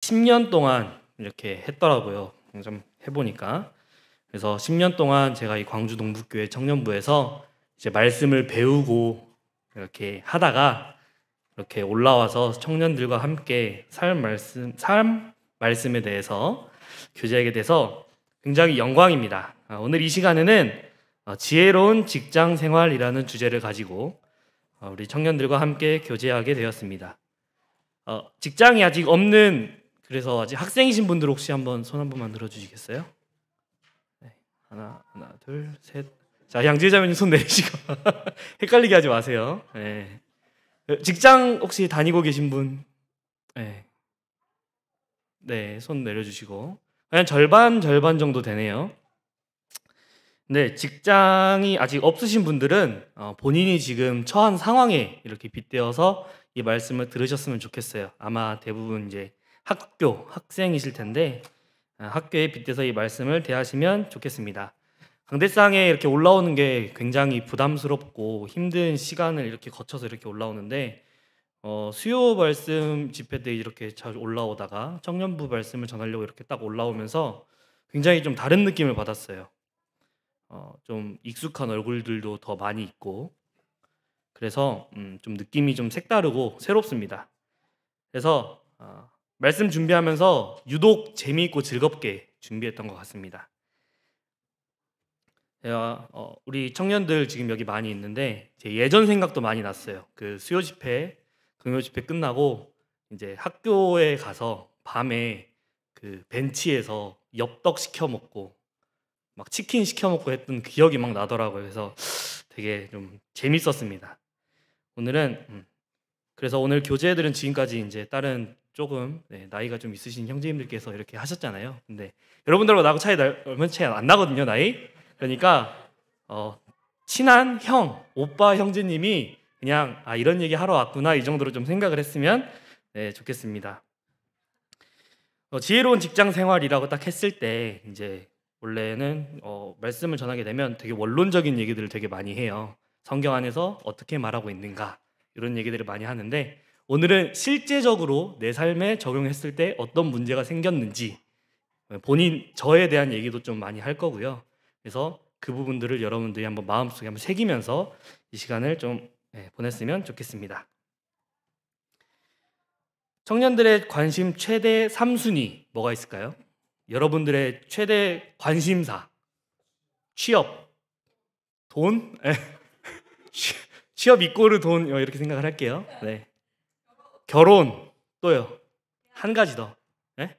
10년 동안 이렇게 했더라고요. 좀 해보니까. 그래서 10년 동안 제가 이 광주 동북교회 청년부에서 이제 말씀을 배우고 이렇게 하다가 이렇게 올라와서 청년들과 함께 삶 말씀에 대해서 교제하게 돼서 굉장히 영광입니다. 오늘 이 시간에는 지혜로운 직장 생활이라는 주제를 가지고 우리 청년들과 함께 교제하게 되었습니다. 직장이 아직 없는, 그래서 아직 학생이신 분들 혹시 한번 손 한 번만 들어주시겠어요? 네, 하나, 둘, 셋. 자, 양지자매님 손 내리시고 헷갈리게 하지 마세요. 네. 직장 혹시 다니고 계신 분? 네. 네, 손 내려주시고. 그냥 절반 정도 되네요. 네, 직장이 아직 없으신 분들은 본인이 지금 처한 상황에 이렇게 빗대어서 이 말씀을 들으셨으면 좋겠어요. 아마 대부분 이제 학생이실 텐데 학교에 빗대서 이 말씀을 대하시면 좋겠습니다. 강대상에 이렇게 올라오는 게 굉장히 부담스럽고 힘든 시간을 이렇게 거쳐서 이렇게 올라오는데 수요 말씀 집회 때 이렇게 자주 올라오다가 청년부 말씀을 전하려고 이렇게 딱 올라오면서 굉장히 좀 다른 느낌을 받았어요. 좀 익숙한 얼굴들도 더 많이 있고, 그래서 좀 느낌이 좀 색다르고 새롭습니다. 그래서 말씀 준비하면서 유독 재미있고 즐겁게 준비했던 것 같습니다. 제가 우리 청년들 지금 여기 많이 있는데 제 예전 생각도 많이 났어요. 그 수요 집회, 금요 집회 끝나고 이제 학교에 가서 밤에 그 벤치에서 엽떡 시켜 먹고 막 치킨 시켜 먹고 했던 기억이 막 나더라고요. 그래서 되게 좀 재밌었습니다. 오늘은 그래서 오늘 교제들은 지금까지 이제 다른 조금 나이가 좀 있으신 형제님들께서 이렇게 하셨잖아요. 근데 여러분들하고 나하고 얼마 차이 안 나거든요, 나이. 그러니까 친한 오빠 형제님이 그냥 이런 얘기 하러 왔구나 이 정도로 좀 생각을 했으면 좋겠습니다. 지혜로운 직장 생활이라고 딱 했을 때 이제 원래는 말씀을 전하게 되면 되게 원론적인 얘기들을 되게 많이 해요. 성경 안에서 어떻게 말하고 있는가 이런 얘기들을 많이 하는데 오늘은 실제적으로 내 삶에 적용했을 때 어떤 문제가 생겼는지 저에 대한 얘기도 좀 많이 할 거고요. 그래서 그 부분들을 여러분들이 한번 마음속에 한번 새기면서 이 시간을 좀 보냈으면 좋겠습니다. 청년들의 관심 최대 3순위 뭐가 있을까요? 여러분들의 최대 관심사, 취업, 돈? 취업 이꼬르 돈 이렇게 생각을 할게요. 네. 결혼, 또요. 한 가지 더. 네?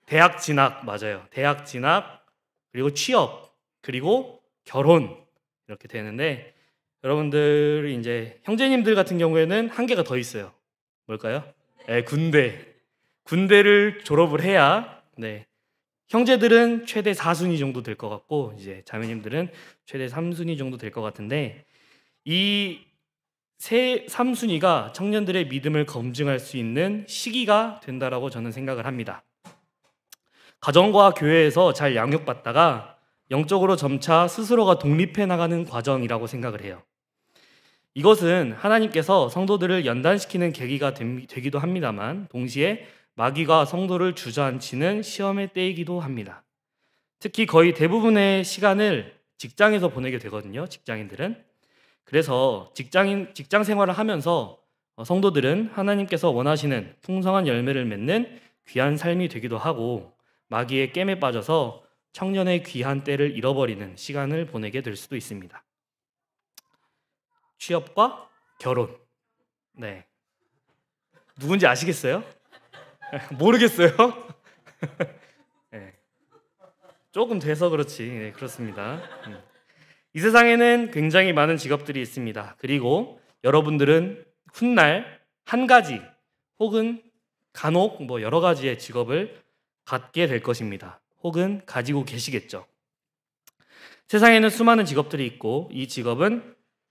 대학 진학, 맞아요. 대학 진학, 그리고 취업, 그리고 결혼 이렇게 되는데 여러분들이 이제 형제님들 같은 경우에는 한 개가 더 있어요. 뭘까요? 네, 군대를 졸업을 해야 형제들은 최대 4순위 정도 될 것 같고 이제 자매님들은 최대 3순위 정도 될 것 같은데 이 3순위가 청년들의 믿음을 검증할 수 있는 시기가 된다라고 저는 생각을 합니다. 가정과 교회에서 잘 양육받다가 영적으로 점차 스스로가 독립해 나가는 과정이라고 생각을 해요. 이것은 하나님께서 성도들을 연단시키는 계기가 되기도 합니다만 동시에 마귀가 성도를 주저앉히는 시험의 때이기도 합니다. 특히 거의 대부분의 시간을 직장에서 보내게 되거든요. 직장인들은. 그래서 직장 생활을 하면서 성도들은 하나님께서 원하시는 풍성한 열매를 맺는 귀한 삶이 되기도 하고 마귀의 깸에 빠져서 청년의 귀한 때를 잃어버리는 시간을 보내게 될 수도 있습니다. 취업과 결혼. 네. 누군지 아시겠어요? 모르겠어요? 네. 조금 돼서 그렇지. 네, 그렇습니다. 이 세상에는 굉장히 많은 직업들이 있습니다. 그리고 여러분들은 훗날 한 가지 혹은 간혹 여러 가지의 직업을 갖게 될 것입니다. 혹은 가지고 계시겠죠. 세상에는 수많은 직업들이 있고 이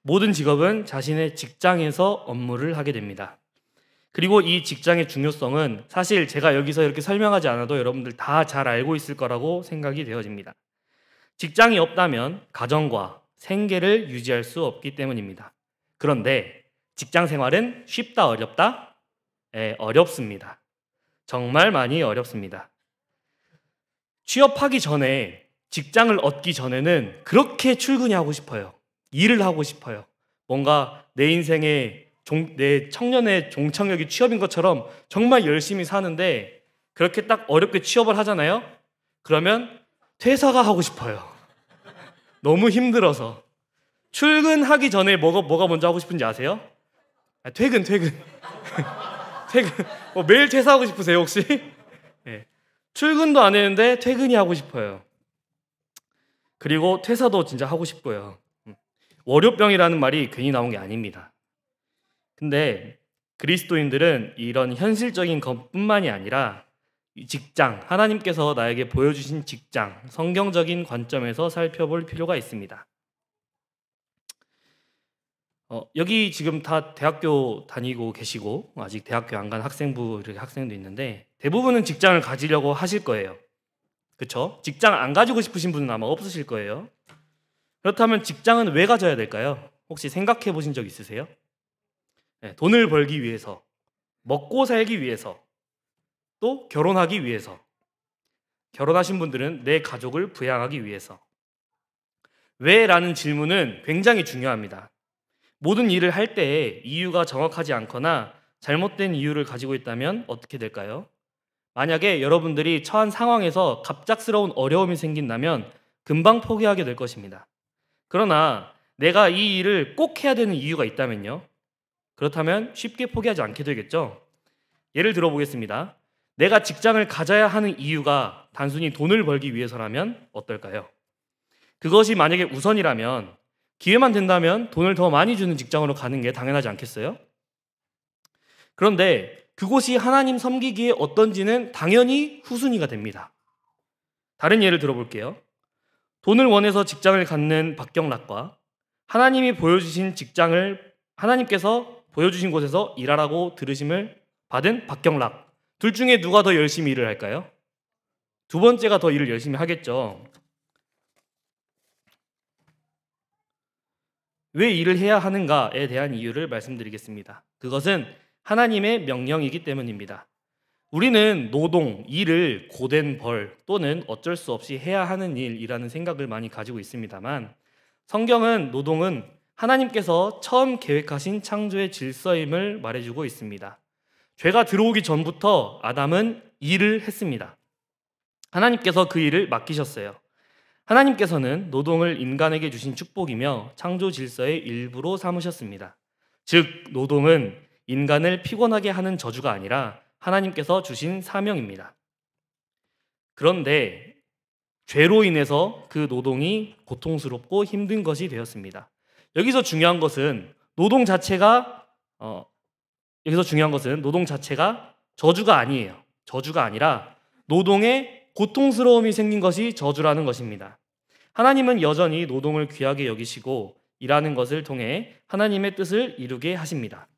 모든 직업은 자신의 직장에서 업무를 하게 됩니다. 그리고 이 직장의 중요성은 사실 제가 여기서 이렇게 설명하지 않아도 여러분들 다 잘 알고 있을 거라고 생각이 되어집니다. 직장이 없다면 가정과 생계를 유지할 수 없기 때문입니다. 그런데 직장 생활은 쉽다, 어렵다? 어렵습니다. 정말 많이 어렵습니다. 취업하기 전에, 직장을 얻기 전에는 그렇게 출근이 하고 싶어요. 일을 하고 싶어요. 뭔가 내 인생의 내 청년의 종착역이 취업인 것처럼 정말 열심히 사는데, 그렇게 딱 어렵게 취업을 하잖아요. 그러면 퇴사가 하고 싶어요. 너무 힘들어서. 출근하기 전에 뭐가 먼저 하고 싶은지 아세요? 퇴근. 퇴근. 매일 퇴사하고 싶으세요 혹시? 네. 출근도 안 했는데 퇴근이 하고 싶어요. 그리고 퇴사도 진짜 하고 싶고요. 월요병이라는 말이 괜히 나온 게 아닙니다. 근데 그리스도인들은 이런 현실적인 것뿐만이 아니라 이 직장, 하나님께서 나에게 보여주신 직장, 성경적인 관점에서 살펴볼 필요가 있습니다. 여기 지금 다 대학교 다니고 계시고 아직 대학교 안 간 학생부 이렇게 학생도 있는데 대부분은 직장을 가지려고 하실 거예요. 그렇죠? 직장 안 가지고 싶으신 분은 아마 없으실 거예요. 그렇다면 직장은 왜 가져야 될까요? 혹시 생각해 보신 적 있으세요? 네, 돈을 벌기 위해서, 먹고 살기 위해서, 또 결혼하기 위해서. 결혼하신 분들은 내 가족을 부양하기 위해서. 왜? 라는 질문은 굉장히 중요합니다. 모든 일을 할 때 이유가 정확하지 않거나 잘못된 이유를 가지고 있다면 어떻게 될까요? 만약에 여러분들이 처한 상황에서 갑작스러운 어려움이 생긴다면 금방 포기하게 될 것입니다. 그러나 내가 이 일을 꼭 해야 되는 이유가 있다면요? 그렇다면 쉽게 포기하지 않게 되겠죠? 예를 들어보겠습니다. 내가 직장을 가져야 하는 이유가 단순히 돈을 벌기 위해서라면 어떨까요? 그것이 만약에 우선이라면 기회만 된다면 돈을 더 많이 주는 직장으로 가는 게 당연하지 않겠어요? 그런데 그곳이 하나님 섬기기에 어떤지는 당연히 후순위가 됩니다. 다른 예를 들어볼게요. 돈을 원해서 직장을 갖는 박경락과 하나님께서 보여주신 곳에서 일하라고 들으심을 받은 박경락, 둘 중에 누가 더 열심히 일을 할까요? 두 번째가 더 일을 열심히 하겠죠. 왜 일을 해야 하는가에 대한 이유를 말씀드리겠습니다. 그것은 하나님의 명령이기 때문입니다. 우리는 노동, 일을 고된 벌 또는 어쩔 수 없이 해야 하는 일이라는 생각을 많이 가지고 있습니다만 성경은 노동은 하나님께서 처음 계획하신 창조의 질서임을 말해주고 있습니다. 죄가 들어오기 전부터 아담은 일을 했습니다. 하나님께서 그 일을 맡기셨어요. 하나님께서는 노동을 인간에게 주신 축복이며 창조 질서의 일부로 삼으셨습니다. 즉, 노동은 인간을 피곤하게 하는 저주가 아니라 하나님께서 주신 사명입니다. 그런데 죄로 인해서 그 노동이 고통스럽고 힘든 것이 되었습니다. 여기서 중요한 것은 노동 자체가 저주가 아니에요. 저주가 아니라 노동에 고통스러움이 생긴 것이 저주라는 것입니다. 하나님은 여전히 노동을 귀하게 여기시고 일하는 것을 통해 하나님의 뜻을 이루게 하십니다.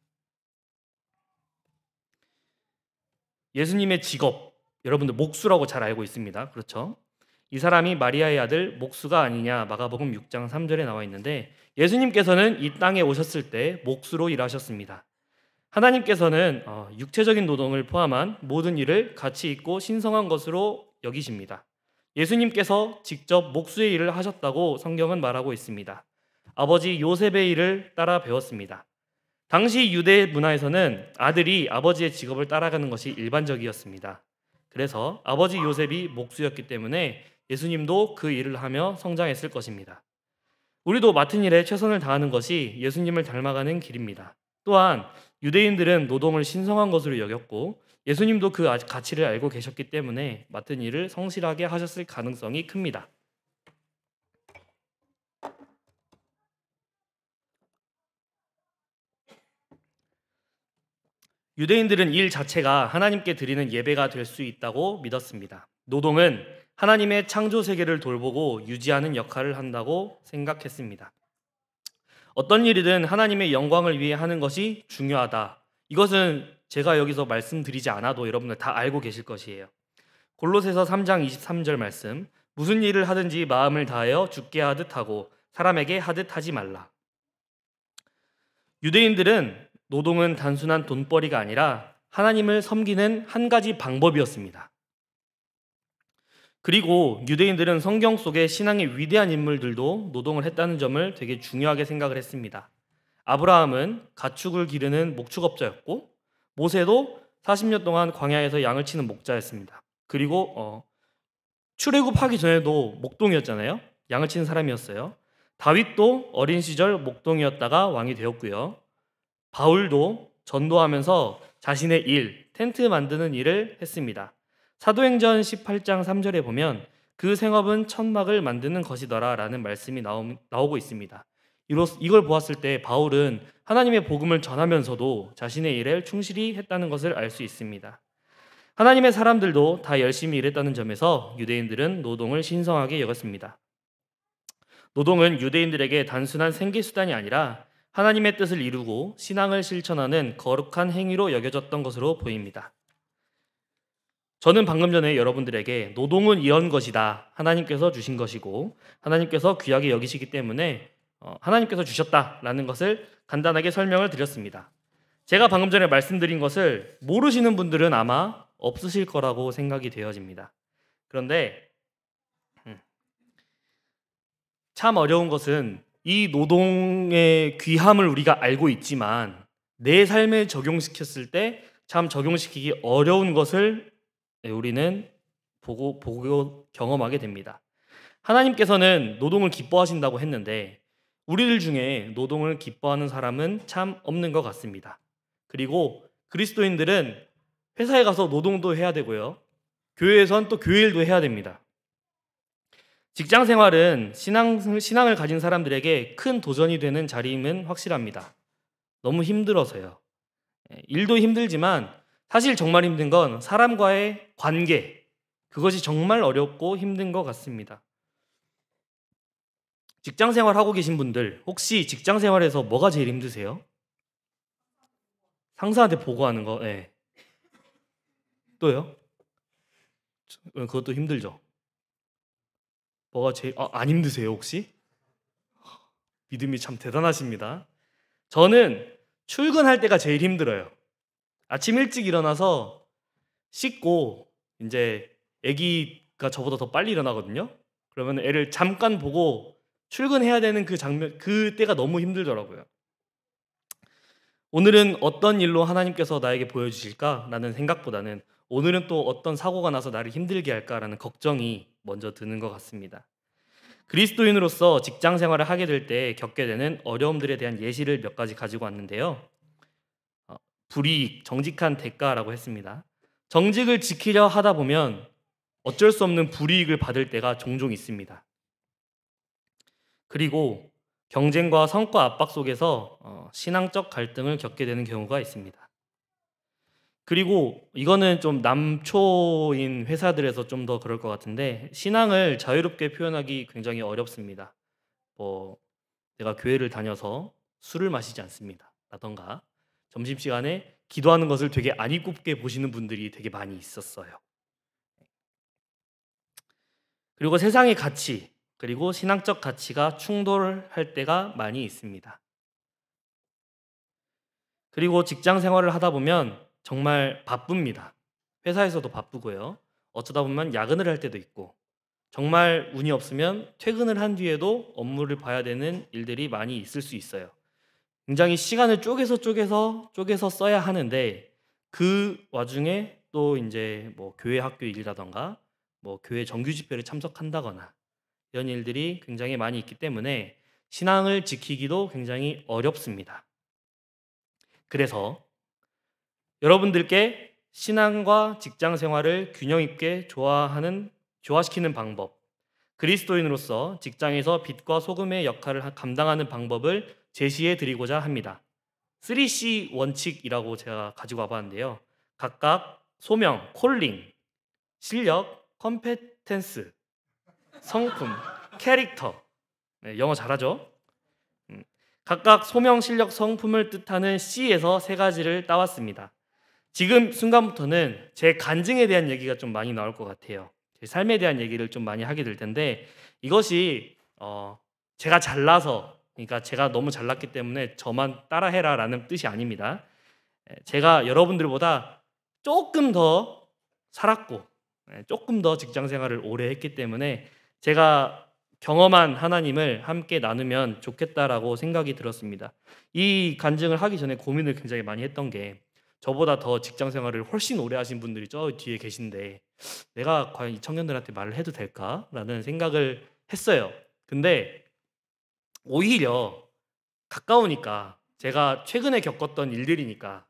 예수님의 직업, 여러분들 목수라고 잘 알고 있습니다. 그렇죠? 이 사람이 마리아의 아들 목수가 아니냐 마가복음 6장 3절에 나와 있는데 예수님께서는 이 땅에 오셨을 때 목수로 일하셨습니다. 하나님께서는 육체적인 노동을 포함한 모든 일을 가치 있고 신성한 것으로 여기십니다. 예수님께서 직접 목수의 일을 하셨다고 성경은 말하고 있습니다. 아버지 요셉의 일을 따라 배웠습니다. 당시 유대 문화에서는 아들이 아버지의 직업을 따라가는 것이 일반적이었습니다. 그래서 아버지 요셉이 목수였기 때문에 예수님도 그 일을 하며 성장했을 것입니다. 우리도 맡은 일에 최선을 다하는 것이 예수님을 닮아가는 길입니다. 또한 유대인들은 노동을 신성한 것으로 여겼고 예수님도 그 가치를 알고 계셨기 때문에 맡은 일을 성실하게 하셨을 가능성이 큽니다. 유대인들은 일 자체가 하나님께 드리는 예배가 될 수 있다고 믿었습니다. 노동은 하나님의 창조 세계를 돌보고 유지하는 역할을 한다고 생각했습니다. 어떤 일이든 하나님의 영광을 위해 하는 것이 중요하다. 이것은 제가 여기서 말씀드리지 않아도 여러분들 다 알고 계실 것이에요. 골로새서 3장 23절 말씀, 무슨 일을 하든지 마음을 다하여 주께 하듯 하고 사람에게 하듯 하지 말라. 유대인들은 노동은 단순한 돈벌이가 아니라 하나님을 섬기는 한 가지 방법이었습니다. 그리고 유대인들은 성경 속에 신앙의 위대한 인물들도 노동을 했다는 점을 되게 중요하게 생각을 했습니다. 아브라함은 가축을 기르는 목축업자였고, 모세도 40년 동안 광야에서 양을 치는 목자였습니다. 그리고 출애굽하기 전에도 목동이었잖아요. 양을 치는 사람이었어요. 다윗도 어린 시절 목동이었다가 왕이 되었고요. 바울도 전도하면서 자신의 일, 텐트 만드는 일을 했습니다. 사도행전 18장 3절에 보면 그 생업은 천막을 만드는 것이더라 라는 말씀이 나오고 있습니다. 이걸 보았을 때 바울은 하나님의 복음을 전하면서도 자신의 일을 충실히 했다는 것을 알 수 있습니다. 하나님의 사람들도 다 열심히 일했다는 점에서 유대인들은 노동을 신성하게 여겼습니다. 노동은 유대인들에게 단순한 생계수단이 아니라 하나님의 뜻을 이루고 신앙을 실천하는 거룩한 행위로 여겨졌던 것으로 보입니다. 저는 방금 전에 여러분들에게 노동은 이런 것이다, 하나님께서 주신 것이고 하나님께서 귀하게 여기시기 때문에 하나님께서 주셨다라는 것을 간단하게 설명을 드렸습니다. 제가 방금 전에 말씀드린 것을 모르시는 분들은 아마 없으실 거라고 생각이 되어집니다. 그런데 참 어려운 것은 이 노동의 귀함을 우리가 알고 있지만 내 삶에 적용시켰을 때 참 적용시키기 어려운 것을 우리는 보고 경험하게 됩니다. 하나님께서는 노동을 기뻐하신다고 했는데 우리들 중에 노동을 기뻐하는 사람은 참 없는 것 같습니다. 그리고 그리스도인들은 회사에 가서 노동도 해야 되고요. 교회에선 또 교회 일도 해야 됩니다. 직장 생활은 신앙을 가진 사람들에게 큰 도전이 되는 자리임은 확실합니다. 너무 힘들어서요. 일도 힘들지만 사실 정말 힘든 건 사람과의 관계, 그것이 정말 어렵고 힘든 것 같습니다. 직장 생활 하고 계신 분들, 혹시 직장 생활에서 뭐가 제일 힘드세요? 상사한테 보고하는 거. 네. 또요? 그것도 힘들죠. 뭐가 제일 안 힘드세요 혹시? 믿음이 참 대단하십니다. 저는 출근할 때가 제일 힘들어요. 아침 일찍 일어나서 씻고 이제 아기가 저보다 더 빨리 일어나거든요. 그러면 애를 잠깐 보고 출근해야 되는 그 장면, 그때가 너무 힘들더라고요. 오늘은 어떤 일로 하나님께서 나에게 보여주실까라는 생각보다는 오늘은 또 어떤 사고가 나서 나를 힘들게 할까라는 걱정이 먼저 드는 것 같습니다. 그리스도인으로서 직장 생활을 하게 될 때 겪게 되는 어려움들에 대한 예시를 몇 가지 가지고 왔는데요. 불이익, 정직한 대가라고 했습니다. 정직을 지키려 하다 보면 어쩔 수 없는 불이익을 받을 때가 종종 있습니다. 그리고 경쟁과 성과 압박 속에서 신앙적 갈등을 겪게 되는 경우가 있습니다. 그리고 이거는 좀 남초인 회사들에서 좀 더 그럴 것 같은데 신앙을 자유롭게 표현하기 굉장히 어렵습니다. 내가 교회를 다녀서 술을 마시지 않습니다. 라던가 점심시간에 기도하는 것을 되게 안 이롭게 보시는 분들이 되게 많이 있었어요. 그리고 세상의 가치, 그리고 신앙적 가치가 충돌할 때가 많이 있습니다. 그리고 직장 생활을 하다 보면 정말 바쁩니다. 회사에서도 바쁘고요. 어쩌다 보면 야근을 할 때도 있고 정말 운이 없으면 퇴근을 한 뒤에도 업무를 봐야 되는 일들이 많이 있을 수 있어요. 굉장히 시간을 쪼개서 써야 하는데 그 와중에 또 이제 교회 학교 일이라던가 교회 정규 집회를 참석한다거나 이런 일들이 굉장히 많이 있기 때문에 신앙을 지키기도 굉장히 어렵습니다. 그래서 여러분들께 신앙과 직장 생활을 균형 있게 조화시키는 방법, 그리스도인으로서 직장에서 빛과 소금의 역할을 감당하는 방법을 제시해 드리고자 합니다. 3C 원칙이라고 제가 가지고 와봤는데요. 각각 소명, 콜링, 실력, 컴페텐스, 성품, 캐릭터. 네, 영어 잘하죠? 각각 소명, 실력, 성품을 뜻하는 C에서 세 가지를 따왔습니다. 지금 순간부터는 제 간증에 대한 얘기가 좀 많이 나올 것 같아요. 제 삶에 대한 얘기를 좀 많이 하게 될 텐데 이것이 제가 잘나서, 그러니까 제가 너무 잘났기 때문에 저만 따라해라 라는 뜻이 아닙니다. 제가 여러분들보다 조금 더 살았고 조금 더 직장 생활을 오래 했기 때문에 제가 경험한 하나님을 함께 나누면 좋겠다라고 생각이 들었습니다. 이 간증을 하기 전에 고민을 굉장히 많이 했던 게 저보다 더 직장 생활을 훨씬 오래 하신 분들이 저 뒤에 계신데 내가 과연 이 청년들한테 말을 해도 될까라는 생각을 했어요. 근데 오히려 가까우니까 제가 최근에 겪었던 일들이니까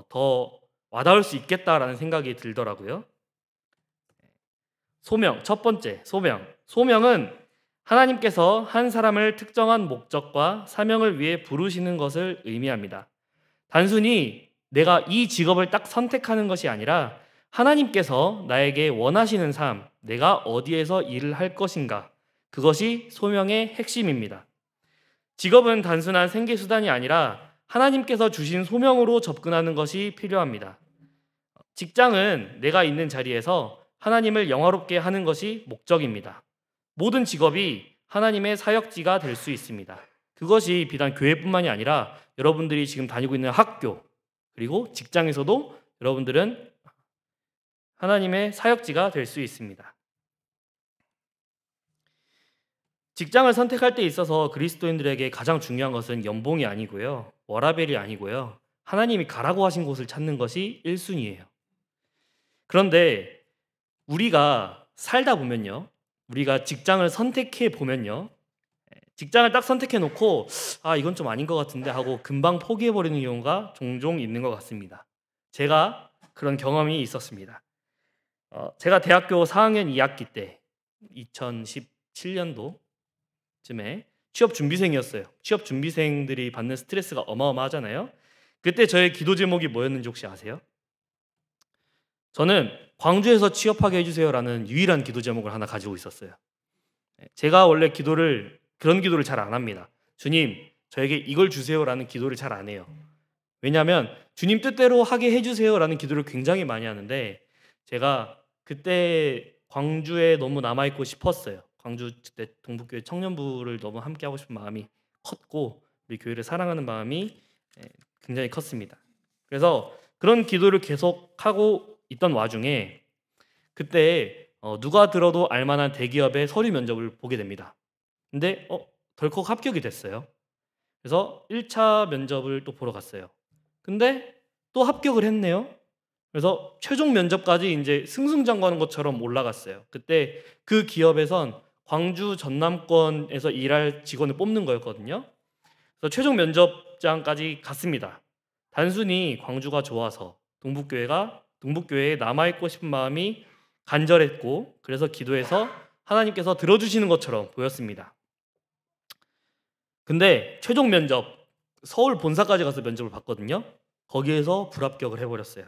더 와닿을 수 있겠다라는 생각이 들더라고요. 첫 번째, 소명. 소명은 하나님께서 한 사람을 특정한 목적과 사명을 위해 부르시는 것을 의미합니다. 단순히 내가 이 직업을 딱 선택하는 것이 아니라 하나님께서 나에게 원하시는 삶, 내가 어디에서 일을 할 것인가, 그것이 소명의 핵심입니다. 직업은 단순한 생계 수단이 아니라 하나님께서 주신 소명으로 접근하는 것이 필요합니다. 직장은 내가 있는 자리에서 하나님을 영화롭게 하는 것이 목적입니다. 모든 직업이 하나님의 사역지가 될 수 있습니다. 그것이 비단 교회뿐만이 아니라 여러분들이 지금 다니고 있는 학교 그리고 직장에서도 여러분들은 하나님의 사역지가 될 수 있습니다. 직장을 선택할 때 있어서 그리스도인들에게 가장 중요한 것은 연봉이 아니고요. 워라밸이 아니고요. 하나님이 가라고 하신 곳을 찾는 것이 1순위예요. 그런데 우리가 살다 보면요. 우리가 직장을 선택해 보면요. 직장을 딱 선택해 놓고 이건 좀 아닌 것 같은데 하고 금방 포기해 버리는 경우가 종종 있는 것 같습니다. 제가 그런 경험이 있었습니다. 제가 대학교 4학년 2학기 때 2017년도쯤에 취업 준비생이었어요. 취업 준비생들이 받는 스트레스가 어마어마하잖아요. 그때 저의 기도 제목이 뭐였는지 혹시 아세요? 저는 광주에서 취업하게 해주세요라는 유일한 기도 제목을 하나 가지고 있었어요. 제가 원래 그런 기도를 잘 안 합니다. 주님, 저에게 이걸 주세요라는 기도를 잘 안 해요. 왜냐하면 주님 뜻대로 하게 해주세요라는 기도를 굉장히 많이 하는데 제가 그때 광주에 너무 남아있고 싶었어요. 광주 그때 동북교회 청년부를 너무 함께하고 싶은 마음이 컸고 우리 교회를 사랑하는 마음이 굉장히 컸습니다. 그래서 그런 기도를 계속하고 있던 와중에 그때 누가 들어도 알만한 대기업의 서류 면접을 보게 됩니다. 근데 덜컥 합격이 됐어요. 그래서 1차 면접을 또 보러 갔어요. 근데 또 합격을 했네요. 그래서 최종 면접까지 이제 승승장구하는 것처럼 올라갔어요. 그때 그 기업에선 광주 전남권에서 일할 직원을 뽑는 거였거든요. 그래서 최종 면접장까지 갔습니다. 단순히 광주가 좋아서 동북교회에 남아있고 싶은 마음이 간절했고 그래서 기도해서 하나님께서 들어주시는 것처럼 보였습니다. 근데 최종 면접 서울 본사까지 가서 면접을 봤거든요. 거기에서 불합격을 해버렸어요.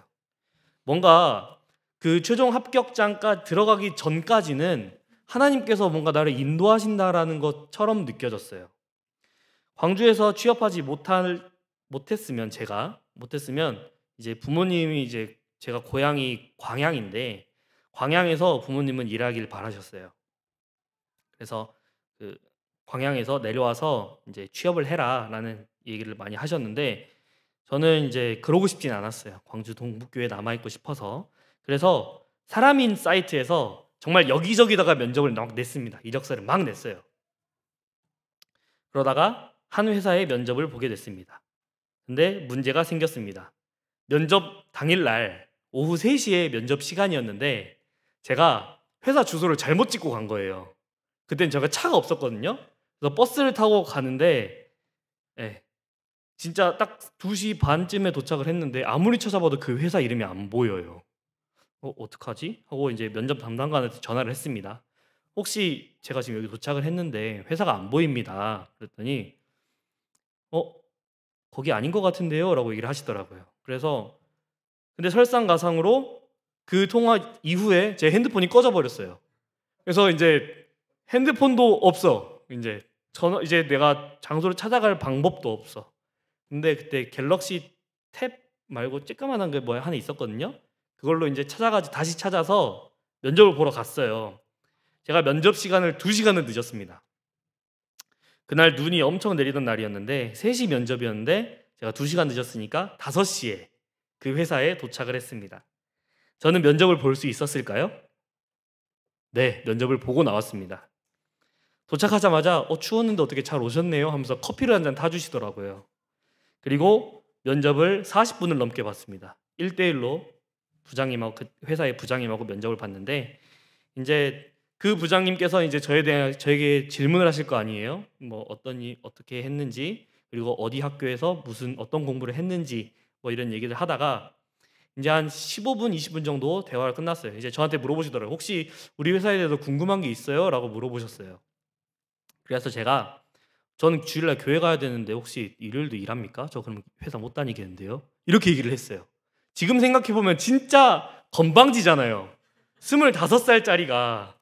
뭔가 그 최종 합격장까지 들어가기 전까지는 하나님께서 뭔가 나를 인도하신다라는 것처럼 느껴졌어요. 광주에서 취업하지 못했으면 이제 부모님이 이제 제가 고향이 광양인데 광양에서 부모님은 일하길 바라셨어요. 그래서 그 광양에서 내려와서 이제 취업을 해라라는 얘기를 많이 하셨는데 저는 이제 그러고 싶진 않았어요. 광주 동북교회에 남아 있고 싶어서. 그래서 사람인 사이트에서 정말 여기저기다가 면접을 막 냈습니다. 이력서를 막 냈어요. 그러다가 한 회사에 면접을 보게 됐습니다. 근데 문제가 생겼습니다. 면접 당일날 오후 3시에 면접 시간이었는데 제가 회사 주소를 잘못 찍고 간 거예요. 그땐 제가 차가 없었거든요. 그래서 버스를 타고 가는데 진짜 딱 2시 반쯤에 도착을 했는데 아무리 찾아봐도 그 회사 이름이 안 보여요. 어떡하지? 하고 이제 면접 담당관한테 전화를 했습니다. 혹시 제가 지금 여기 도착을 했는데 회사가 안 보입니다. 그랬더니 거기 아닌 것 같은데요? 라고 얘기를 하시더라고요. 그래서 근데 설상가상으로 그 통화 이후에 제 핸드폰이 꺼져 버렸어요. 그래서 이제 핸드폰도 없어. 이제 내가 장소를 찾아갈 방법도 없어. 근데 그때 갤럭시 탭 말고 쬐까만한 게 하나 있었거든요. 그걸로 이제 다시 찾아서 면접을 보러 갔어요. 제가 면접 시간을 2시간을 늦었습니다. 그날 눈이 엄청 내리던 날이었는데 3시 면접이었는데 제가 2시간 늦었으니까 5시에 그 회사에 도착을 했습니다. 저는 면접을 볼 수 있었을까요? 네, 면접을 보고 나왔습니다. 도착하자마자 추웠는데 어떻게 잘 오셨네요 하면서 커피를 한 잔 타주시더라고요. 그리고 면접을 40분을 넘게 봤습니다. 1대1로 부장님하고 그 회사의 부장님하고 면접을 봤는데 이제 그 부장님께서 이제 저에게 질문을 하실 거 아니에요. 뭐 어떻게 했는지, 그리고 어디 학교에서 어떤 공부를 했는지 뭐 이런 얘기를 하다가 이제 한 15분, 20분 정도 대화가 끝났어요. 이제 저한테 물어보시더라고요. 혹시 우리 회사에 대해서 궁금한 게 있어요? 라고 물어보셨어요. 그래서 저는 주일날 교회 가야 되는데 혹시 일요일도 일합니까? 저 그럼 회사 못 다니겠는데요? 이렇게 얘기를 했어요. 지금 생각해보면 진짜 건방지잖아요. 25살짜리가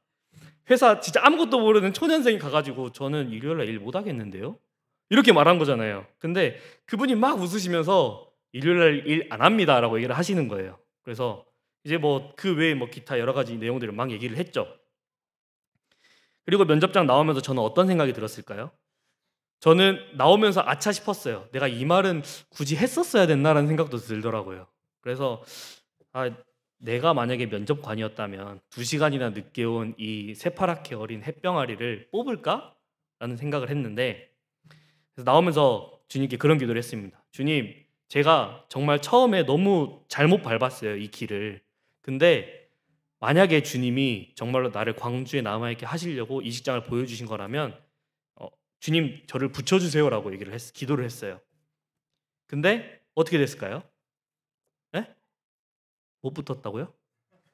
회사 진짜 아무것도 모르는 초년생이 가가지고 저는 일요일날 일 못 하겠는데요? 이렇게 말한 거잖아요. 근데 그분이 막 웃으시면서 일요일날 일 안 합니다 라고 얘기를 하시는 거예요. 그래서 이제 뭐 그 외에 뭐 기타 여러 가지 내용들을 막 얘기를 했죠. 그리고 면접장 나오면서 저는 어떤 생각이 들었을까요? 저는 나오면서 아차 싶었어요. 내가 이 말은 굳이 했었어야 됐나라는 생각도 들더라고요. 그래서 내가 만약에 면접관이었다면 2시간이나 늦게 온 이 새파랗게 어린 햇병아리를 뽑을까? 라는 생각을 했는데, 그래서 나오면서 주님께 그런 기도를 했습니다. 주님, 제가 정말 처음에 너무 잘못 밟았어요, 이 길을. 근데 만약에 주님이 정말로 나를 광주에 남아있게 하시려고 이 직장을 보여주신 거라면 주님 저를 붙여주세요라고 기도를 했어요. 근데 어떻게 됐을까요? 네? 못 붙었다고요?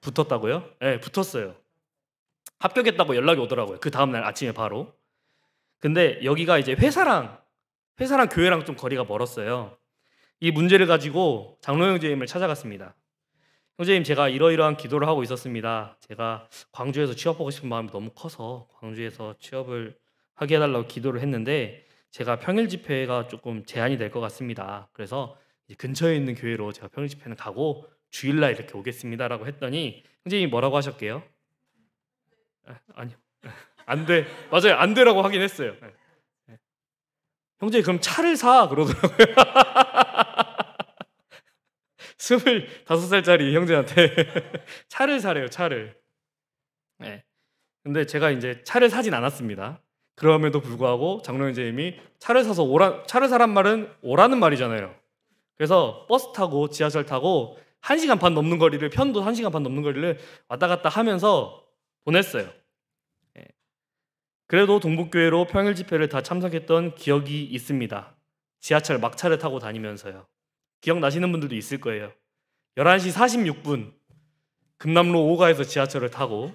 붙었다고요? 네, 붙었어요. 합격했다고 연락이 오더라고요. 그 다음날 아침에 바로. 근데 여기가 이제 회사랑 교회랑 좀 거리가 멀었어요. 이 문제를 가지고 장로 형제님을 찾아갔습니다. 형제님, 제가 이러이러한 기도를 하고 있었습니다. 제가 광주에서 취업하고 싶은 마음이 너무 커서 광주에서 취업을 하게 해달라고 기도를 했는데 제가 평일 집회가 조금 제한이 될 것 같습니다. 그래서 이제 근처에 있는 교회로 제가 평일 집회는 가고 주일날 이렇게 오겠습니다라고 했더니 형제님이 뭐라고 하셨게요? 아니요, 안 돼. 맞아요, 안 되라고 하긴 했어요. 형제 그럼 차를 사 그러더라고요. 25살짜리 형제한테 차를 사래요, 차를. 네. 근데 제가 이제 차를 사진 않았습니다. 그럼에도 불구하고 장로 형제님이 차를 사란 말은 오라는 말이잖아요. 그래서 버스 타고 지하철 타고 1시간 반 넘는 거리를, 편도 1시간 반 넘는 거리를 왔다 갔다 하면서 보냈어요. 그래도 동북교회로 평일 집회를 다 참석했던 기억이 있습니다. 지하철 막차를 타고 다니면서요. 기억나시는 분들도 있을 거예요. 11시 46분 금남로 5가에서 지하철을 타고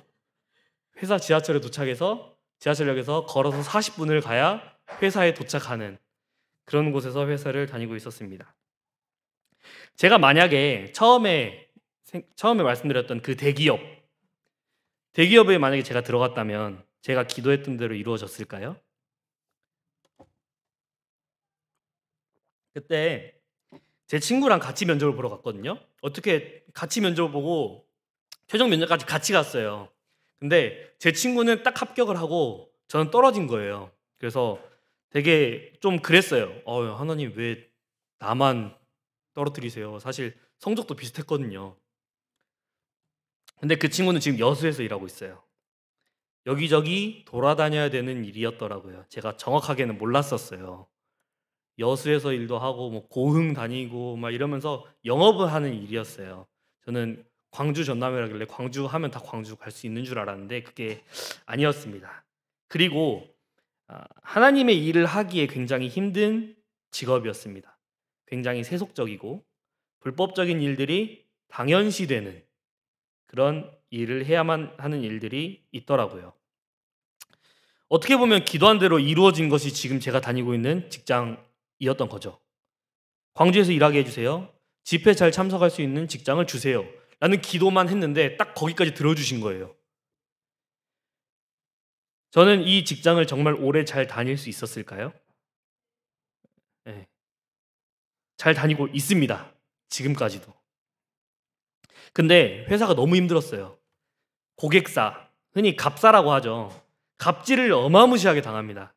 회사 지하철에 도착해서 지하철역에서 걸어서 40분을 가야 회사에 도착하는 그런 곳에서 회사를 다니고 있었습니다. 제가 만약에 처음에 말씀드렸던 그 대기업에 만약에 제가 들어갔다면 제가 기도했던 대로 이루어졌을까요? 그때 제 친구랑 같이 면접을 보러 갔거든요. 어떻게 같이 면접을 보고 최종 면접까지 같이 갔어요. 근데 제 친구는 딱 합격을 하고 저는 떨어진 거예요. 그래서 되게 좀 그랬어요. 하나님 왜 나만 떨어뜨리세요? 사실 성적도 비슷했거든요. 근데 그 친구는 지금 여수에서 일하고 있어요. 여기저기 돌아다녀야 되는 일이었더라고요. 제가 정확하게는 몰랐었어요. 여수에서 일도 하고 뭐 고흥 다니고 막 이러면서 영업을 하는 일이었어요. 저는 광주 전남이라길래 광주 하면 다 광주 갈 수 있는 줄 알았는데 그게 아니었습니다. 그리고 하나님의 일을 하기에 굉장히 힘든 직업이었습니다. 굉장히 세속적이고 불법적인 일들이 당연시되는 그런 일을 해야만 하는 일들이 있더라고요. 어떻게 보면 기도한 대로 이루어진 것이 지금 제가 다니고 있는 직장이었던 거죠. 광주에서 일하게 해주세요. 집회 잘 참석할 수 있는 직장을 주세요. 라는 기도만 했는데 딱 거기까지 들어주신 거예요. 저는 이 직장을 정말 오래 잘 다닐 수 있었을까요? 네. 잘 다니고 있습니다. 지금까지도. 근데 회사가 너무 힘들었어요. 고객사, 흔히 갑사라고 하죠. 갑질을 어마무시하게 당합니다.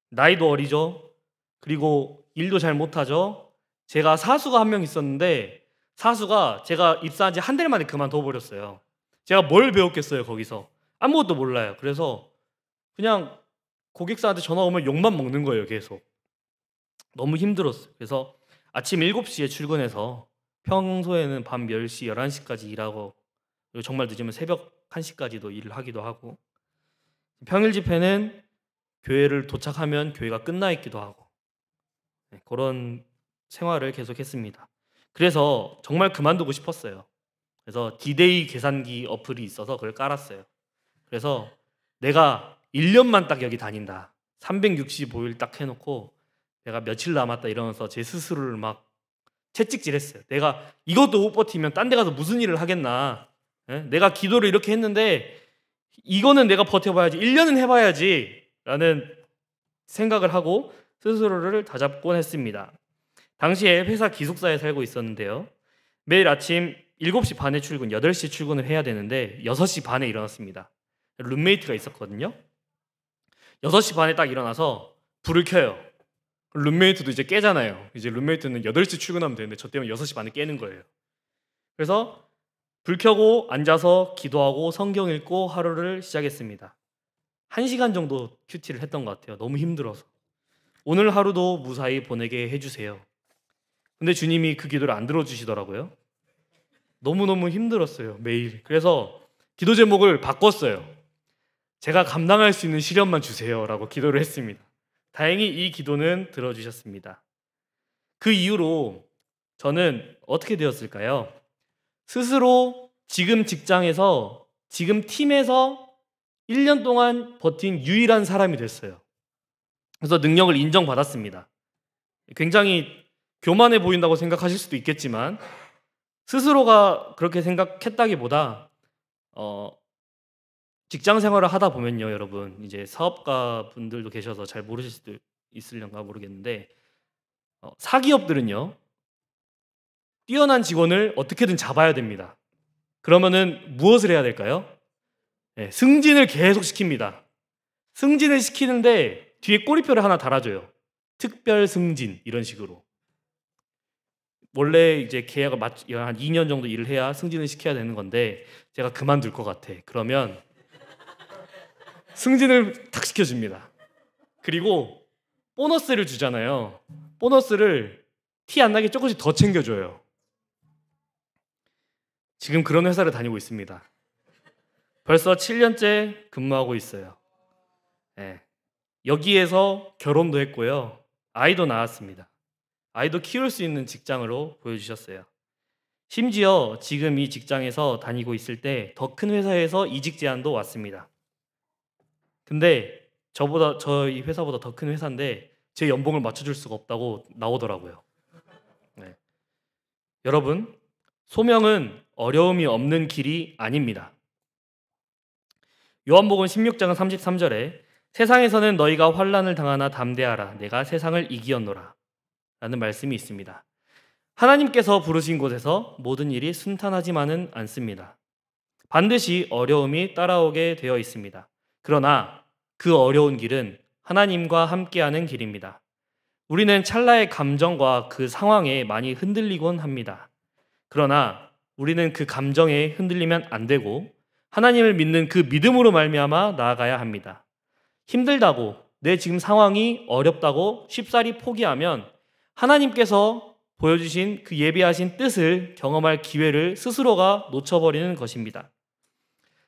나이도 어리죠. 그리고 일도 잘 못하죠. 제가 사수가 한 명 있었는데 사수가 제가 입사한 지 한 달 만에 그만둬 버렸어요. 제가 뭘 배웠겠어요, 거기서. 아무것도 몰라요. 그래서 그냥 고객사한테 전화 오면 욕만 먹는 거예요, 계속. 너무 힘들었어요. 그래서 아침 7시에 출근해서 평소에는 밤 10시, 11시까지 일하고, 그리고 정말 늦으면 새벽 1시까지도 일을 하기도 하고, 평일 집회는 교회를 도착하면 교회가 끝나 있기도 하고, 그런 생활을 계속했습니다. 그래서 정말 그만두고 싶었어요. 그래서 디데이 계산기 어플이 있어서 그걸 깔았어요. 그래서 내가 1년만 딱 여기 다닌다, 365일 딱 해놓고 내가 며칠 남았다 이러면서 제 스스로를 막 채찍질했어요. 내가 이것도 못 버티면 딴 데 가서 무슨 일을 하겠나. 내가 기도를 이렇게 했는데 이거는 내가 버텨봐야지, 1년은 해봐야지 라는 생각을 하고 스스로를 다잡곤 했습니다. 당시에 회사 기숙사에 살고 있었는데요. 매일 아침 7시 반에 출근, 8시 출근을 해야 되는데 6시 반에 일어났습니다. 룸메이트가 있었거든요. 6시 반에 딱 일어나서 불을 켜요. 룸메이트도 이제 깨잖아요. 이제 룸메이트는 8시 출근하면 되는데 저 때문에 6시 반에 깨는 거예요. 그래서 불 켜고 앉아서 기도하고 성경 읽고 하루를 시작했습니다. 1시간 정도 큐티를 했던 것 같아요. 너무 힘들어서. 오늘 하루도 무사히 보내게 해주세요. 근데 주님이 그 기도를 안 들어주시더라고요. 너무너무 힘들었어요, 매일. 그래서 기도 제목을 바꿨어요. 제가 감당할 수 있는 시련만 주세요 라고 기도를 했습니다. 다행히 이 기도는 들어주셨습니다. 그 이후로 저는 어떻게 되었을까요? 스스로 지금 직장에서, 지금 팀에서 1년 동안 버틴 유일한 사람이 됐어요. 그래서 능력을 인정받았습니다. 굉장히 교만해 보인다고 생각하실 수도 있겠지만 스스로가 그렇게 생각했다기보다 직장 생활을 하다 보면요, 여러분, 이제 사업가 분들도 계셔서 잘 모르실 수도 있으려나 모르겠는데, 사기업들은요 뛰어난 직원을 어떻게든 잡아야 됩니다. 그러면은 무엇을 해야 될까요? 승진을 계속 시킵니다. 승진을 시키는데 뒤에 꼬리표를 하나 달아줘요. 특별 승진, 이런 식으로. 원래 이제 계약을 한 2년 정도 일을 해야 승진을 시켜야 되는 건데 제가 그만둘 것 같아. 그러면 승진을 탁 시켜줍니다. 그리고 보너스를 주잖아요. 보너스를 티 안 나게 조금씩 더 챙겨줘요. 지금 그런 회사를 다니고 있습니다. 벌써 7년째 근무하고 있어요. 여기에서 결혼도 했고요. 아이도 낳았습니다. 아이도 키울 수 있는 직장으로 보여주셨어요. 심지어 지금 이 직장에서 다니고 있을 때 더 큰 회사에서 이직 제안도 왔습니다. 근데 저희 회사보다 더 큰 회사인데 제 연봉을 맞춰줄 수가 없다고 나오더라고요. 여러분, 소명은 어려움이 없는 길이 아닙니다. 요한복음 16장 33절에 세상에서는 너희가 환난을 당하나 담대하라, 내가 세상을 이기었노라 라는 말씀이 있습니다. 하나님께서 부르신 곳에서 모든 일이 순탄하지만은 않습니다. 반드시 어려움이 따라오게 되어 있습니다. 그러나 그 어려운 길은 하나님과 함께하는 길입니다. 우리는 찰나의 감정과 그 상황에 많이 흔들리곤 합니다. 그러나 우리는 그 감정에 흔들리면 안 되고 하나님을 믿는 그 믿음으로 말미암아 나아가야 합니다. 힘들다고, 내 지금 상황이 어렵다고 쉽사리 포기하면 하나님께서 보여주신 그 예비하신 뜻을 경험할 기회를 스스로가 놓쳐버리는 것입니다.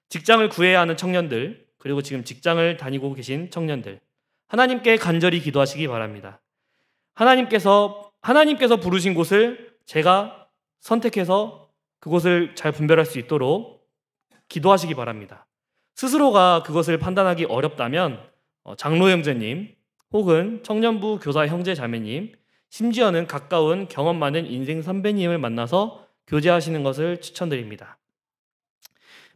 직장을 구해야 하는 청년들, 그리고 지금 직장을 다니고 계신 청년들, 하나님께 간절히 기도하시기 바랍니다. 하나님께서 부르신 곳을 제가 선택해서 그곳을 잘 분별할 수 있도록 기도하시기 바랍니다. 스스로가 그것을 판단하기 어렵다면 장로 형제님 혹은 청년부 교사 형제 자매님, 심지어는 가까운 경험 많은 인생 선배님을 만나서 교제하시는 것을 추천드립니다.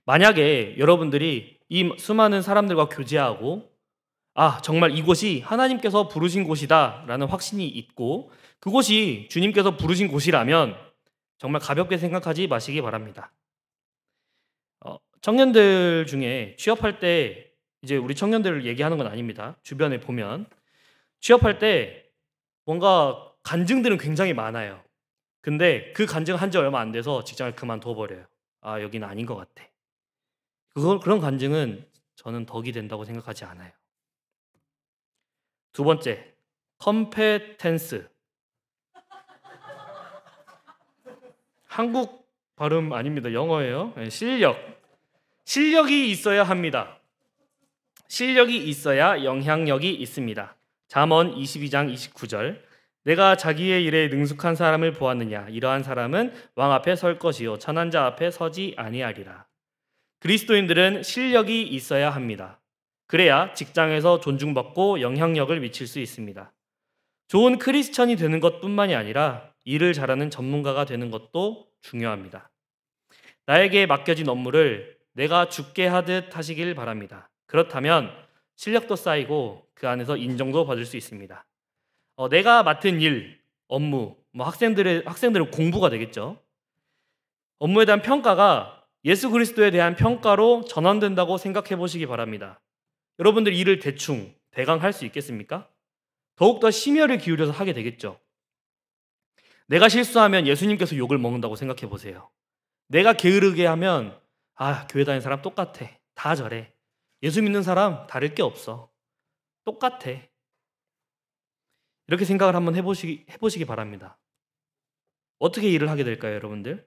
만약에 여러분들이 이 수많은 사람들과 교제하고 정말 이곳이 하나님께서 부르신 곳이다 라는 확신이 있고 그곳이 주님께서 부르신 곳이라면 정말 가볍게 생각하지 마시기 바랍니다. 청년들 중에 취업할 때, 이제 우리 청년들을 얘기하는 건 아닙니다. 주변에 보면 취업할 때 뭔가 간증들은 굉장히 많아요. 근데 그 간증 한 지 얼마 안 돼서 직장을 그만둬 버려요. 아, 여기는 아닌 것 같아. 그런 간증은 저는 덕이 된다고 생각하지 않아요. 두 번째, 컴페텐스. 한국 발음 아닙니다. 영어예요. 네, 실력이 있어야 합니다. 실력이 있어야 영향력이 있습니다. 잠언 22장 29절. 내가 자기의 일에 능숙한 사람을 보았느냐? 이러한 사람은 왕 앞에 설 것이요 천한 자 앞에 서지 아니하리라. 그리스도인들은 실력이 있어야 합니다. 그래야 직장에서 존중받고 영향력을 미칠 수 있습니다. 좋은 크리스천이 되는 것뿐만이 아니라 일을 잘하는 전문가가 되는 것도 중요합니다. 나에게 맡겨진 업무를 내가 죽게 하듯 하시길 바랍니다. 그렇다면 실력도 쌓이고 그 안에서 인정도 받을 수 있습니다. 내가 맡은 일, 업무, 학생들의 공부가 되겠죠. 업무에 대한 평가가 예수 그리스도에 대한 평가로 전환된다고 생각해 보시기 바랍니다. 여러분들 일을 대강 할 수 있겠습니까? 더욱더 심혈을 기울여서 하게 되겠죠. 내가 실수하면 예수님께서 욕을 먹는다고 생각해 보세요. 내가 게으르게 하면 교회 다니는 사람 똑같아. 다 저래. 예수 믿는 사람 다를 게 없어. 똑같아. 이렇게 생각을 한번 해보시기 바랍니다. 어떻게 일을 하게 될까요, 여러분들?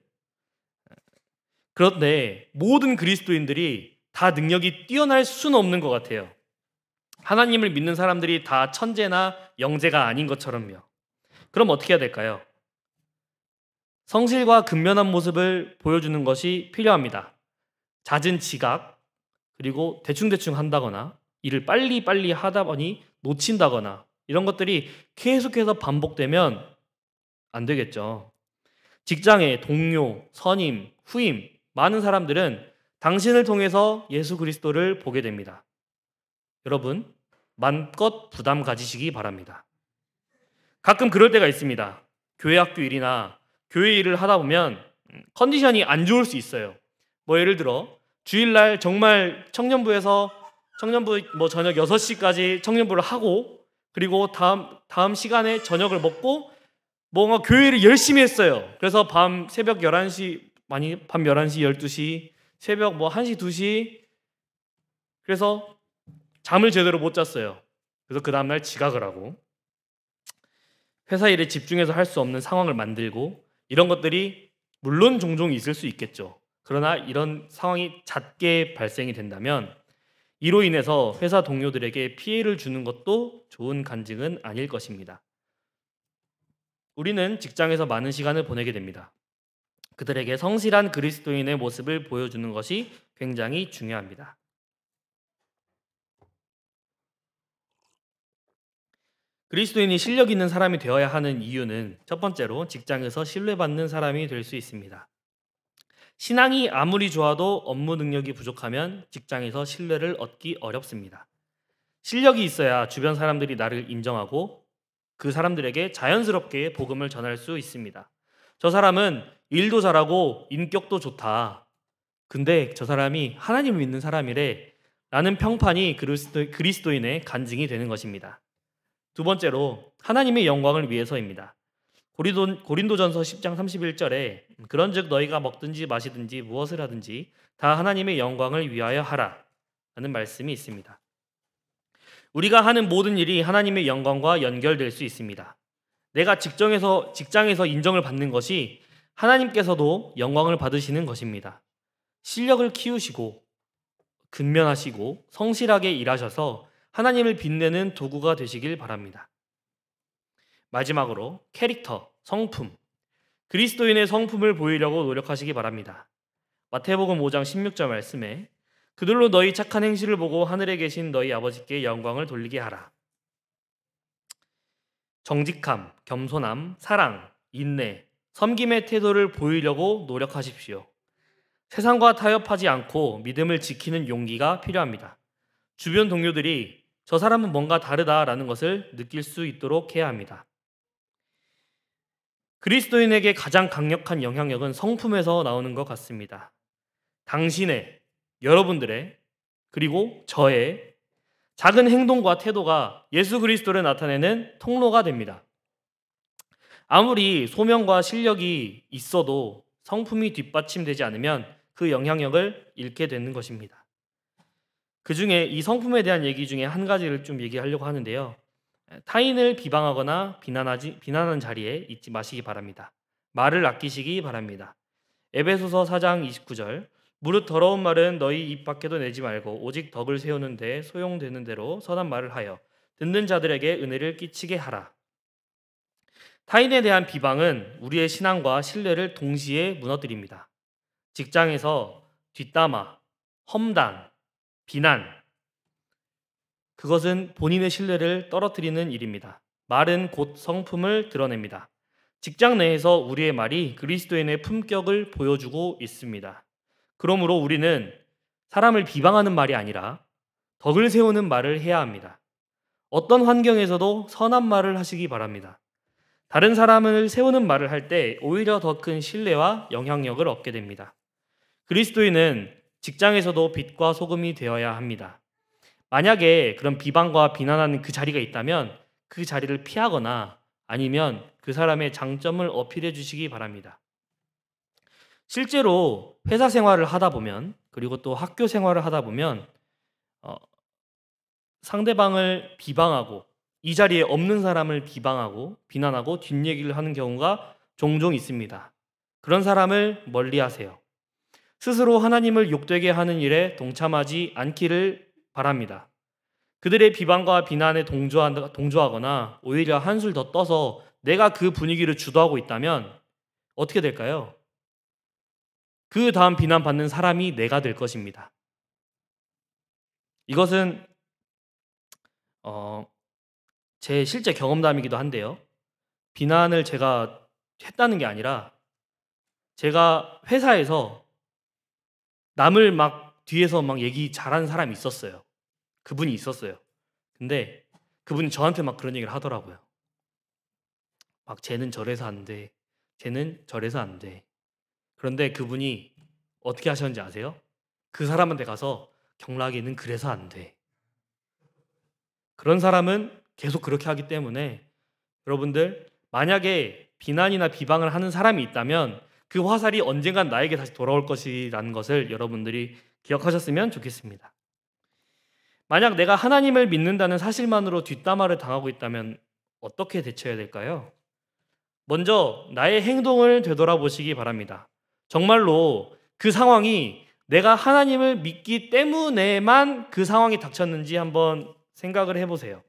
그런데 모든 그리스도인들이 다 능력이 뛰어날 수는 없는 것 같아요. 하나님을 믿는 사람들이 다 천재나 영재가 아닌 것처럼요. 그럼 어떻게 해야 될까요? 성실과 근면한 모습을 보여주는 것이 필요합니다. 잦은 지각, 그리고 대충대충 한다거나 일을 빨리 하다 보니 놓친다거나 이런 것들이 계속해서 반복되면 안 되겠죠. 직장의 동료, 선임, 후임, 많은 사람들은 당신을 통해서 예수 그리스도를 보게 됩니다. 여러분, 마음껏 부담 가지시기 바랍니다. 가끔 그럴 때가 있습니다. 교회 학교 일이나 교회 일을 하다 보면 컨디션이 안 좋을 수 있어요. 예를 들어 주일날 정말 청년부 저녁 6시까지 청년부를 하고 그리고 다음 시간에 저녁을 먹고 뭔가 교회를 열심히 했어요. 그래서 밤 11시, 12시, 새벽 1시, 2시 그래서 잠을 제대로 못 잤어요. 그래서 그 다음날 지각을 하고 회사 일에 집중해서 할 수 없는 상황을 만들고 이런 것들이 물론 종종 있을 수 있겠죠. 그러나 이런 상황이 잦게 발생이 된다면 이로 인해서 회사 동료들에게 피해를 주는 것도 좋은 간증은 아닐 것입니다. 우리는 직장에서 많은 시간을 보내게 됩니다. 그들에게 성실한 그리스도인의 모습을 보여주는 것이 굉장히 중요합니다. 그리스도인이 실력 있는 사람이 되어야 하는 이유는 첫 번째로 직장에서 신뢰받는 사람이 될 수 있습니다. 신앙이 아무리 좋아도 업무 능력이 부족하면 직장에서 신뢰를 얻기 어렵습니다. 실력이 있어야 주변 사람들이 나를 인정하고 그 사람들에게 자연스럽게 복음을 전할 수 있습니다. 저 사람은 일도 잘하고 인격도 좋다. 근데 저 사람이 하나님을 믿는 사람이래 라는 평판이 그리스도인의 간증이 되는 것입니다. 두 번째로 하나님의 영광을 위해서입니다. 고린도전서 10장 31절에 그런즉 너희가 먹든지 마시든지 무엇을 하든지 다 하나님의 영광을 위하여 하라 라는 말씀이 있습니다. 우리가 하는 모든 일이 하나님의 영광과 연결될 수 있습니다. 내가 직장에서 인정을 받는 것이 하나님께서도 영광을 받으시는 것입니다. 실력을 키우시고 근면하시고 성실하게 일하셔서 하나님을 빛내는 도구가 되시길 바랍니다. 마지막으로 캐릭터, 성품, 그리스도인의 성품을 보이려고 노력하시기 바랍니다. 마태복음 5장 16절 말씀에 그들로 너희 착한 행실을 보고 하늘에 계신 너희 아버지께 영광을 돌리게 하라. 정직함, 겸손함, 사랑, 인내, 섬김의 태도를 보이려고 노력하십시오. 세상과 타협하지 않고 믿음을 지키는 용기가 필요합니다. 주변 동료들이 저 사람은 뭔가 다르다라는 것을 느낄 수 있도록 해야 합니다. 그리스도인에게 가장 강력한 영향력은 성품에서 나오는 것 같습니다. 당신의, 여러분들의, 그리고 저의 작은 행동과 태도가 예수 그리스도를 나타내는 통로가 됩니다. 아무리 소명과 실력이 있어도 성품이 뒷받침되지 않으면 그 영향력을 잃게 되는 것입니다. 그 중에 이 성품에 대한 얘기 중에 한 가지를 좀 얘기하려고 하는데요. 타인을 비방하거나 비난하는 자리에 있지 마시기 바랍니다. 말을 아끼시기 바랍니다. 에베소서 4장 29절 무릇 더러운 말은 너희 입 밖에도 내지 말고 오직 덕을 세우는 데 소용되는 대로 선한 말을 하여 듣는 자들에게 은혜를 끼치게 하라. 타인에 대한 비방은 우리의 신앙과 신뢰를 동시에 무너뜨립니다. 직장에서 뒷담화, 험담, 비난, 그것은 본인의 신뢰를 떨어뜨리는 일입니다. 말은 곧 성품을 드러냅니다. 직장 내에서 우리의 말이 그리스도인의 품격을 보여주고 있습니다. 그러므로 우리는 사람을 비방하는 말이 아니라 덕을 세우는 말을 해야 합니다. 어떤 환경에서도 선한 말을 하시기 바랍니다. 다른 사람을 세우는 말을 할 때 오히려 더 큰 신뢰와 영향력을 얻게 됩니다. 그리스도인은 직장에서도 빛과 소금이 되어야 합니다. 만약에 그런 비방과 비난하는 그 자리가 있다면 그 자리를 피하거나 아니면 그 사람의 장점을 어필해 주시기 바랍니다. 실제로 회사 생활을 하다 보면 그리고 또 학교 생활을 하다 보면 상대방을 비방하고 이 자리에 없는 사람을 비방하고 비난하고 뒷얘기를 하는 경우가 종종 있습니다. 그런 사람을 멀리하세요. 스스로 하나님을 욕되게 하는 일에 동참하지 않기를 바랍니다. 그들의 비방과 비난에 동조하거나 오히려 한술 더 떠서 내가 그 분위기를 주도하고 있다면 어떻게 될까요? 그 다음 비난받는 사람이 내가 될 것입니다. 이것은 제 실제 경험담이기도 한데요. 비난을 제가 했다는 게 아니라 제가 회사에서 남을 막 뒤에서 막 얘기 잘하는 사람이 있었어요. 그분이 있었어요. 근데 그분이 저한테 막 그런 얘기를 하더라고요. 막 쟤는 저래서 안 돼. 쟤는 저래서 안 돼. 그런데 그분이 어떻게 하셨는지 아세요? 그 사람한테 가서 경락이는 그래서 안 돼. 그런 사람은 계속 그렇게 하기 때문에 여러분들 만약에 비난이나 비방을 하는 사람이 있다면 그 화살이 언젠간 나에게 다시 돌아올 것이라는 것을 여러분들이 기억하셨으면 좋겠습니다. 만약 내가 하나님을 믿는다는 사실만으로 뒷담화를 당하고 있다면 어떻게 대처해야 될까요? 먼저 나의 행동을 되돌아보시기 바랍니다. 정말로 그 상황이 내가 하나님을 믿기 때문에만 그 상황이 닥쳤는지 한번 생각을 해보세요.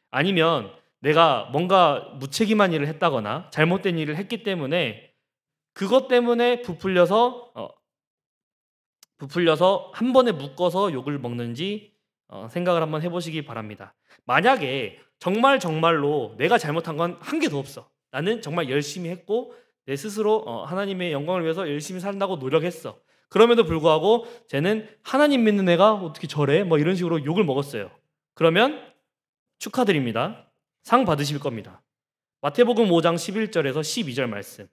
아니면 내가 뭔가 무책임한 일을 했다거나 잘못된 일을 했기 때문에 그것 때문에 부풀려서 한 번에 묶어서 욕을 먹는지 생각을 한번 해보시기 바랍니다. 만약에 정말로 내가 잘못한 건 한 개도 없어. 나는 정말 열심히 했고 내 스스로 하나님의 영광을 위해서 열심히 산다고 노력했어. 그럼에도 불구하고 쟤는 하나님 믿는 애가 어떻게 저래? 뭐 이런 식으로 욕을 먹었어요. 그러면 축하드립니다. 상 받으실 겁니다. 마태복음 5장 11절에서 12절 말씀.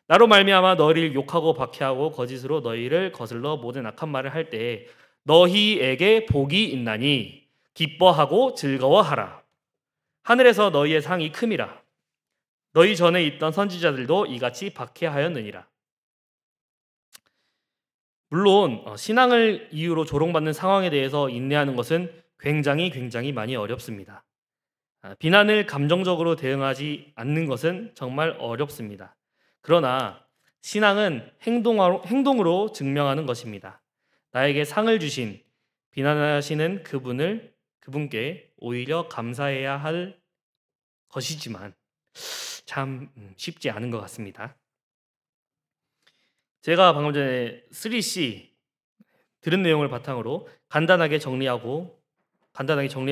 나로 말미암아 너희를 욕하고 박해하고 거짓으로 너희를 거슬러 모든 악한 말을 할 때에 너희에게 복이 있나니 기뻐하고 즐거워하라. 하늘에서 너희의 상이 큼이라. 너희 전에 있던 선지자들도 이같이 박해하였느니라. 물론 신앙을 이유로 조롱받는 상황에 대해서 인내하는 것은 굉장히 많이 어렵습니다. 비난을 감정적으로 대응하지 않는 것은 정말 어렵습니다. 그러나 신앙은 행동으로 증명하는 것입니다. 나에게 상을 주신 비난하시는 그분께 오히려 감사해야 할 것이지만 참 쉽지 않은 것 같습니다. 제가 방금 전에 3C 들은 내용을 바탕으로 간단하게 정리해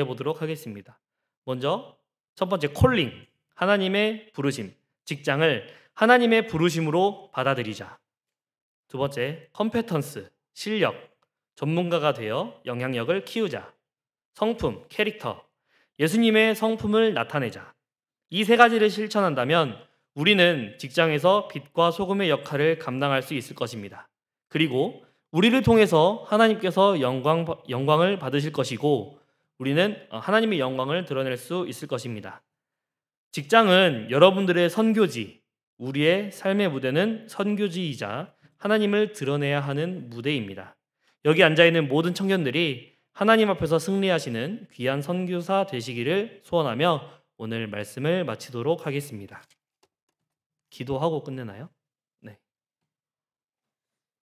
보도록 하겠습니다. 먼저 첫 번째 콜링, 하나님의 부르심, 직장을 하나님의 부르심으로 받아들이자. 두 번째 컴페턴스, 실력, 전문가가 되어 영향력을 키우자. 성품, 캐릭터, 예수님의 성품을 나타내자. 이 세 가지를 실천한다면 우리는 직장에서 빛과 소금의 역할을 감당할 수 있을 것입니다. 그리고 우리를 통해서 하나님께서 영광을 받으실 것이고 우리는 하나님의 영광을 드러낼 수 있을 것입니다. 직장은 여러분들의 선교지, 우리의 삶의 무대는 선교지이자 하나님을 드러내야 하는 무대입니다. 여기 앉아 있는 모든 청년들이 하나님 앞에서 승리하시는 귀한 선교사 되시기를 소원하며 오늘 말씀을 마치도록 하겠습니다. 기도하고 끝내나요?